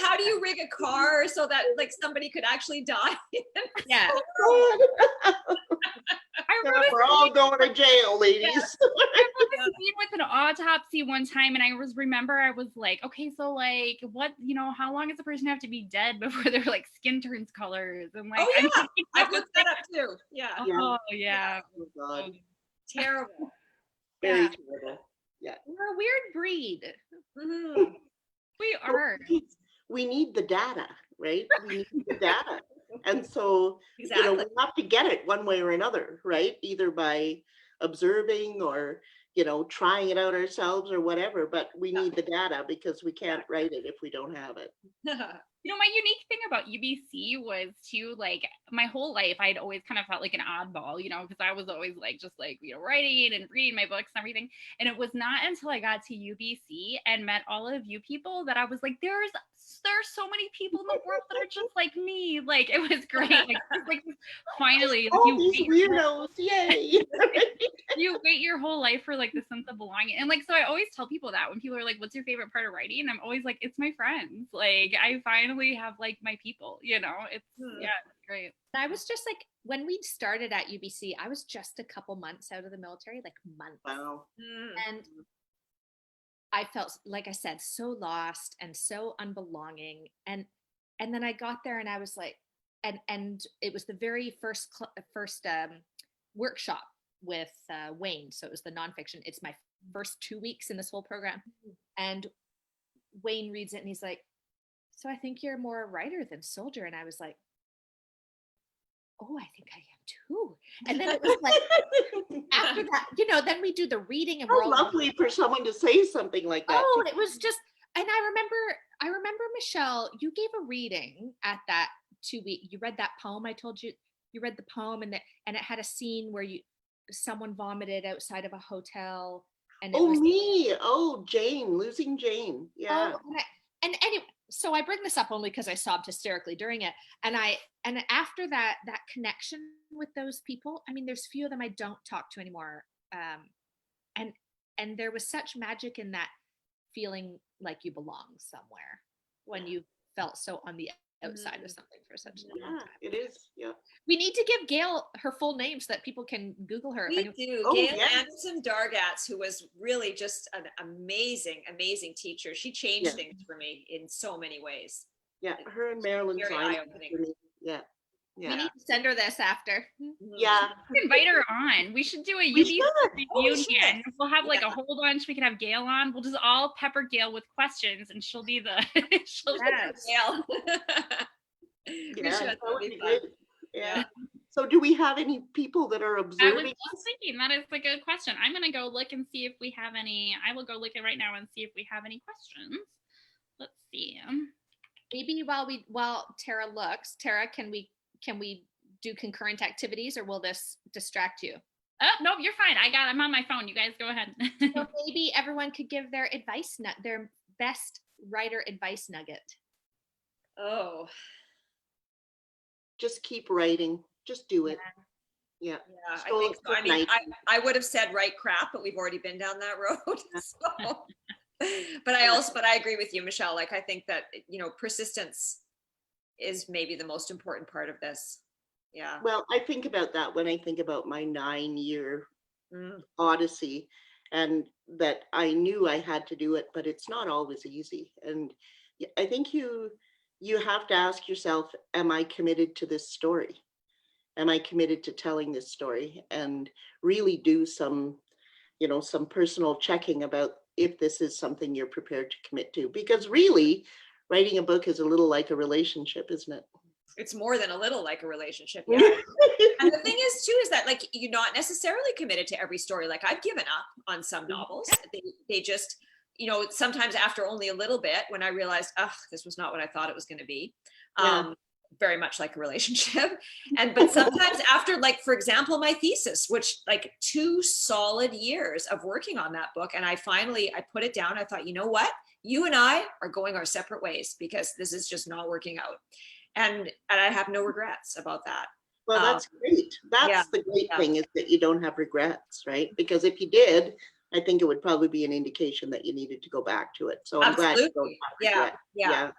How do you rig a car so that like somebody could actually die? Yeah. We're all going to jail, ladies. I remember being with an autopsy one time, and I was like, okay, so like what, how long does the person have to be dead before their like skin turns colors? And like, I've looked that up too. Yeah. Oh yeah. Oh, God. Terrible. Very terrible. Yeah. We're a weird breed. Mm-hmm. We are. We need the data, right? We need the data. And so, exactly. We have to get it one way or another, right? Either by observing or, trying it out ourselves or whatever, but we need the data because we can't write it if we don't have it. My unique thing about UBC was too, like my whole life, I'd always kind of felt like an oddball, because I was always like, just like, writing and reading my books and everything. And it was not until I got to UBC and met all of you people that I was like, there's so many people in the world that are just like me. Like, it was great. Like finally, like, All you these wait your weirdos, yay. you wait your whole life for like the sense of belonging. And like, so I always tell people that when people are like, what's your favorite part of writing? And I'm always like, it's my friends. Like, I finally have like my people, you know, it's, yeah, it's great. I was just like, when we started at UBC, I was just a couple months out of the military, like months. Wow. And I felt, like I said, so lost and so unbelonging. And then I got there and I was like, and it was the very first workshop with Wayne. So it was the nonfiction. It's my first 2 weeks in this whole program. And Wayne reads it and he's like, so I think you're more a writer than soldier. And I was like, oh, I think I am too. And then it was like, after that, you know, then we do the reading and we're How all lovely for someone to say something like that. oh, it was just, and I remember Michelle, you gave a reading at that 2 week. You read that poem I told you. You read the poem and it had a scene where someone vomited outside of a hotel. And it Oh, was me. Oh, Jane, losing Jane. Yeah. oh, and anyway, so I bring this up only because I sobbed hysterically during it. And after that connection with those people, I mean, there's few of them I don't talk to anymore. And there was such magic in that feeling like you belong somewhere when you felt so on the outside of something for such a long time. It is. Yeah. We need to give Gail her full name so that people can Google her. We do. Oh, Gail yes. Anderson Dargatz, who was really just an amazing, amazing teacher. She changed things for me in so many ways. Yeah. Her and Marilyn Very signed eye-opening. for me. Yeah. We Yeah. need to send her this after. Yeah. Invite her on. We should do a We UBC should. reunion. We'll have like a whole bunch. We can have Gail on. We'll just all pepper Gail with questions, and she'll be the. she'll Yes. Gail. Yeah, We should. that That'd would be be fun. good. Yeah. So do we have any people that are I was observing? just thinking that is a good question. I'm gonna go look and see if we have any. I will go look at right now and see if we have any questions. Let's see. Maybe while Tara looks, Tara, can we do concurrent activities, or will this distract you? Oh nope, you're fine. I'm on my phone. You guys go ahead. So maybe everyone could give their their best writer advice nugget. Oh, Just keep writing. Just do it. Yeah. yeah, I So think so. I good mean, night. I would have said write crap, but we've already been down that road. So. But I agree with you, Michelle. Like, I think that, you know, persistence is maybe the most important part of this. Yeah. Well, I think about that when I think about my 9-year Mm. odyssey, and that I knew I had to do it, but it's not always easy. And I think you have to ask yourself, am I committed to this story? Am I committed to telling this story? And really do some personal checking about if this is something you're prepared to commit to. Because really, writing a book is a little like a relationship, isn't it? It's more than a little like a relationship. Yeah. And the thing is too, is that like, you're not necessarily committed to every story. Like, I've given up on some novels. They just, you know, sometimes after only a little bit, when I realized, this was not what I thought it was going to be. Very much like a relationship. But sometimes after, like, for example, my thesis, which like 2 solid years of working on that book. And I put it down. I thought, you know what, you and I are going our separate ways because this is just not working out. And I have no regrets about that. Well, that's great. That's the great thing, is that you don't have regrets, right? Because if you did, I think it would probably be an indication that you needed to go back to it. So I'm glad you don't have regrets. Yeah.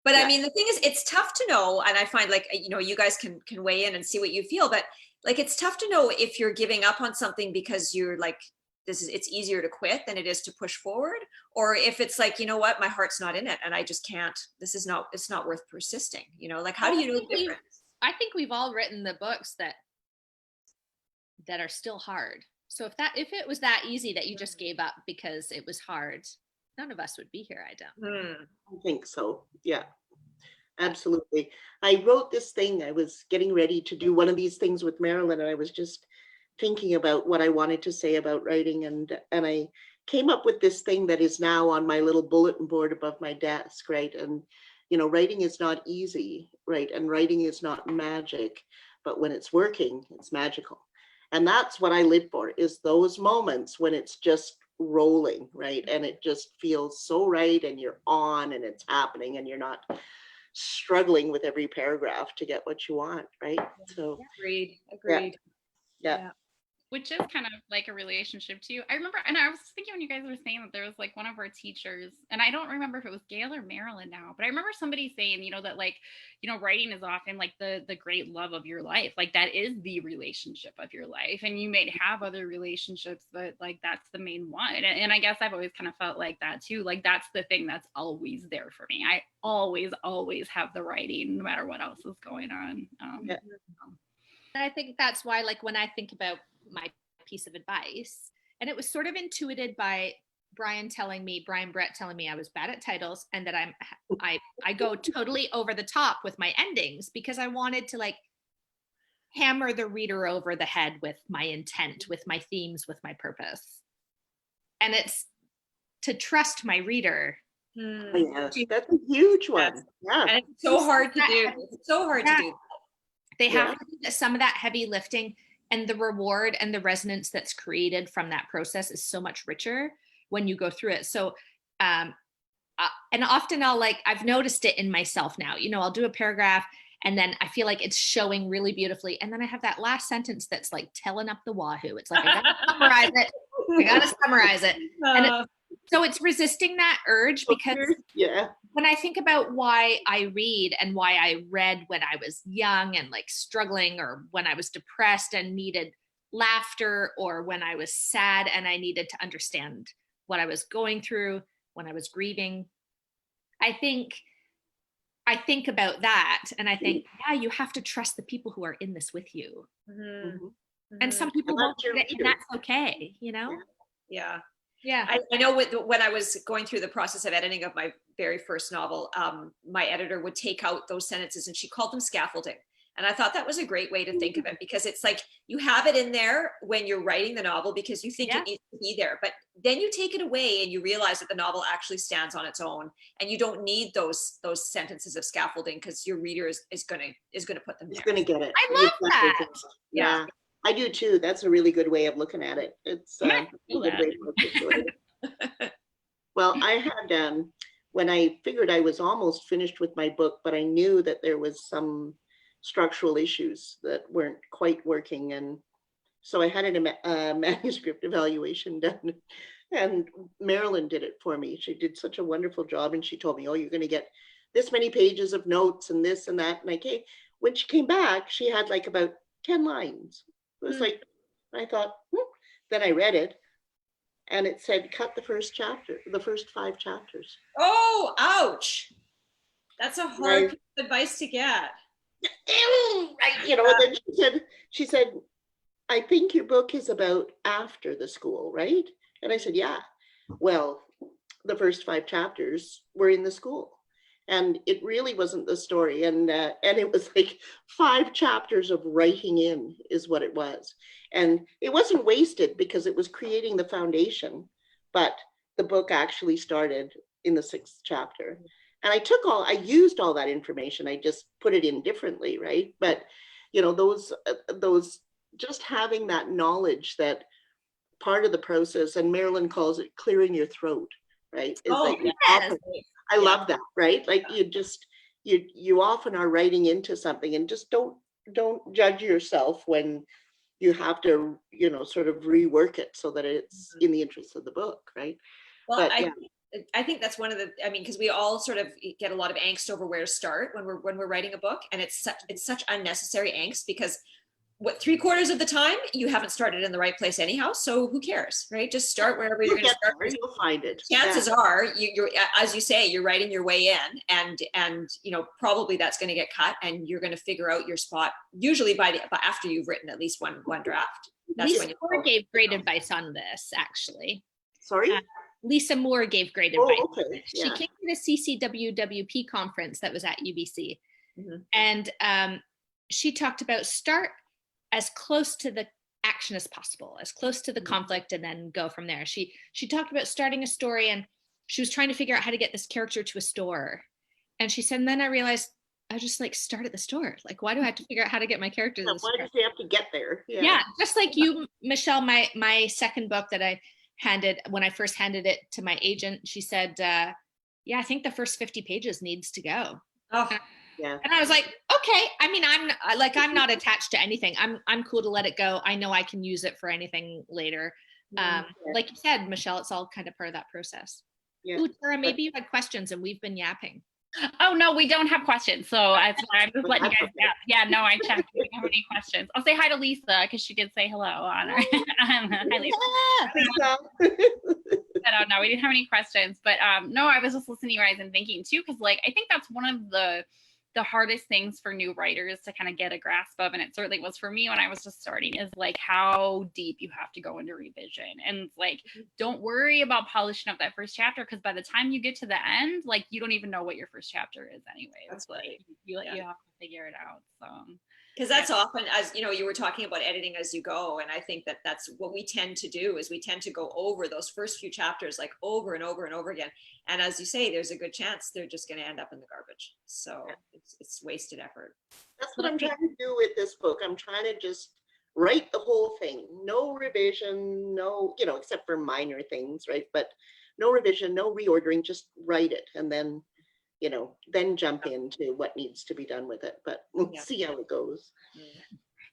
But I mean, the thing is, it's tough to know, and I find, like, you know, you guys can weigh in and see what you feel, but like, it's tough to know if you're giving up on something because you're like, it's easier to quit than it is to push forward, or if it's like, you know what, my heart's not in it and I just can't, it's not worth persisting, you know, like, how do you know the difference? I think we've all written the books that are still hard. So if it was that easy that you just gave up because it was hard, none of us would be here, I don't. I think so. Yeah, absolutely. I wrote this thing. I was getting ready to do one of these things with Marilyn, and I was just thinking about what I wanted to say about writing, and I came up with this thing that is now on my little bulletin board above my desk, right? And, you know, writing is not easy, right? And writing is not magic, but when it's working, it's magical. And that's what I live for, is those moments when it's just rolling, right? And it just feels so right, and you're on, and it's happening, and you're not struggling with every paragraph to get what you want, right? So Agreed. yeah. Which is kind of like a relationship too. I remember, and I was thinking when you guys were saying that there was like one of our teachers, and I don't remember if it was Gail or Marilyn now, but I remember somebody saying, that like, writing is often like the great love of your life. Like that is the relationship of your life. And you may have other relationships, but like that's the main one. And I guess I've always kind of felt like that too. Like that's the thing that's always there for me. I always have the writing no matter what else is going on. And I think that's why, like, when I think about my piece of advice, and it was sort of intuited by Brian Brett telling me I was bad at titles, and that I go totally over the top with my endings, because I wanted to like hammer the reader over the head with my intent, with my themes, with my purpose. And it's to trust my reader. Yes, that's a huge one. Yeah. And it's so hard to do. It's so hard to do. They have to do some of that heavy lifting, and the reward and the resonance that's created from that process is so much richer when you go through it. So, and often I've noticed it in myself now, I'll do a paragraph and then I feel like it's showing really beautifully. And then I have that last sentence that's like telling up the wahoo. It's like, I gotta summarize it. And so it's resisting that urge, because when I think about why I read and why I read when I was young and like struggling, or when I was depressed and needed laughter, or when I was sad and I needed to understand what I was going through, when I was grieving, I think about that, and I think, you have to trust the people who are in this with you. And some people won't get it, and that's okay, Yeah. I know when I was going through the process of editing of my very first novel, my editor would take out those sentences and she called them scaffolding. And I thought that was a great way to think of it, because it's like you have it in there when you're writing the novel because you think it needs to be there, but then you take it away and you realize that the novel actually stands on its own, and you don't need those sentences of scaffolding, because your reader is going to put them there. He's going to get it. I love that. Yeah. I do too. That's a really good way of looking at it. It's a good way to look at it. Well, I had, when I figured I was almost finished with my book, but I knew that there was some structural issues that weren't quite working. And so I had a manuscript evaluation done, and Marilyn did it for me. She did such a wonderful job, and she told me, you're going to get this many pages of notes and this and that. And when she came back, she had like about 10 lines. It was like, I thought, then I read it, and it said, cut the first 5 chapters. Oh, ouch. That's a hard piece of advice to get. Then she said, I think your book is about after the school, right? And I said, yeah. Well, the first 5 chapters were in the school. And it really wasn't the story. And it was like 5 chapters of writing in is what it was. And it wasn't wasted, because it was creating the foundation. But the book actually started in the 6th chapter. And I used all that information. I just put it in differently, right? But, those just having that knowledge that part of the process, and Marilyn calls it clearing your throat, right? I love that, right? Like you often are writing into something, and just don't judge yourself when you have to, sort of rework it so that it's in the interest of the book, right? Well, I think that's one of the, because we all sort of get a lot of angst over where to start when we're writing a book, and it's such unnecessary angst, because 3/4 of the time you haven't started in the right place anyhow, so who cares, right? Just start wherever you're going to start. You'll find it. Chances are you're, as you say, you're writing your way in, and probably that's going to get cut, and you're going to figure out your spot usually after you've written at least one draft. That's Lisa Moore gave great advice on this, actually. Sorry? Lisa Moore gave great advice. Okay. Yeah. She came to the CCWWP conference that was at UBC, and she talked about start as close to the action as possible, as close to the conflict, and then go from there. She talked about starting a story, and she was trying to figure out how to get this character to a store. And she said, and then I realized I just like start at the store. Like, why do I have to figure out how to get my character to the store? Why does he have to get there? Yeah, just like you, Michelle, my second book that when I first handed it to my agent, she said, I think the first 50 pages needs to go. Oh, Yeah. And I was like, okay. I mean, I'm not attached to anything. I'm cool to let it go. I know I can use it for anything later. Like you said, Michelle, it's all kind of part of that process. Yeah. Ooh, Tara, maybe you had questions and we've been yapping. Oh no, we don't have questions. So that's why I'm just letting you guys Okay. know. Yeah, no, I checked. We don't have any questions. I'll say hi to Lisa because she did say hello on her. Hi, Lisa. Yeah. I don't know. We didn't have any questions, but no, I was just listening to you guys and thinking too, because like I think that's one of the hardest things for new writers to kind of get a grasp of, and it certainly was for me when I was just starting, is like how deep you have to go into revision. And like, don't worry about polishing up that first chapter, because by the time you get to the end, like you don't even know what your first chapter is anyway. That's like right. you have to figure it out. So because that's often, as you know, you were talking about editing as you go, and I think that that's what we tend to do, is we tend to go over those first few chapters like over and over and over again, and as you say, there's a good chance they're just going to end up in the garbage, so it's wasted effort. That's what I'm trying to do with this book. I'm trying to just write the whole thing, no revision, no, except for minor things, right? But no revision, no reordering, just write it, and then then jump into what needs to be done with it. But we'll see how it goes.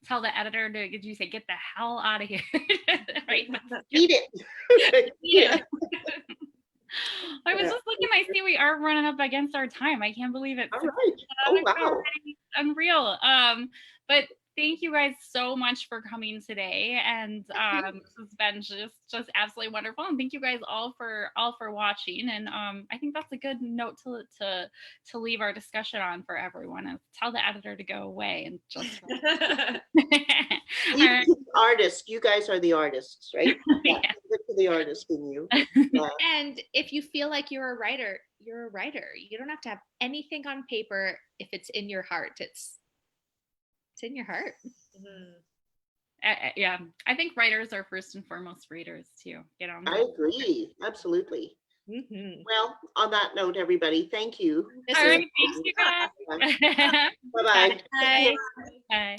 tell the editor to, did you say, get the hell out of here? Right? Eat it. Yeah. I was just looking, I see we are running up against our time. I can't believe it. All right. Oh, wow. Unreal. But thank you guys so much for coming today. And this has been just absolutely wonderful. And thank you guys all for watching. And I think that's a good note to leave our discussion on for everyone, is tell the editor to go away and just Leave it to the artist. You guys are the artists, right? Yeah. Yeah. Leave it to the artist in you. And if you feel like you're a writer, you're a writer. You don't have to have anything on paper if it's in your heart. It's in your heart. Yeah, I think writers are first and foremost readers too. I agree. Absolutely. Well, on that note, everybody, thank you. All right, thanks you guys. Bye-bye. Bye. Bye.